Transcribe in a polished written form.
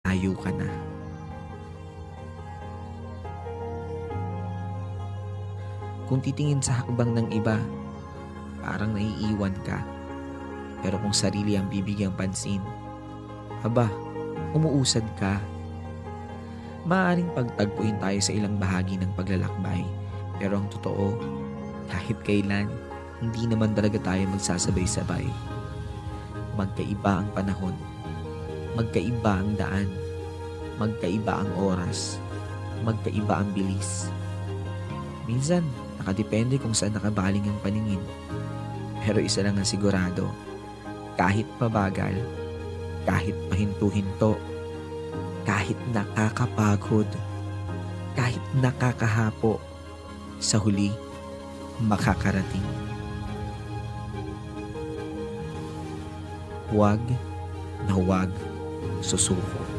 layo ka na. Kung titingin sa hakbang ng iba, parang naiiwan ka. Pero kung sarili ang bibigyang pansin, aba, umuusad ka. Maaaring pagtagpuin tayo sa ilang bahagi ng paglalakbay. Pero ang totoo, kahit kailan, hindi naman talaga tayo magsasabay-sabay. Magkaiba ang panahon, magkaiba ang daan, magkaiba ang oras, magkaiba ang bilis. Minsan, nakadepende kung saan nakabaling ang paningin. Pero isa lang ang sigurado, kahit mabagal, kahit pahinto-hinto, kahit nakakapagod, kahit nakakahapo, sa huli, makakarating. Huwag na huwag susuko.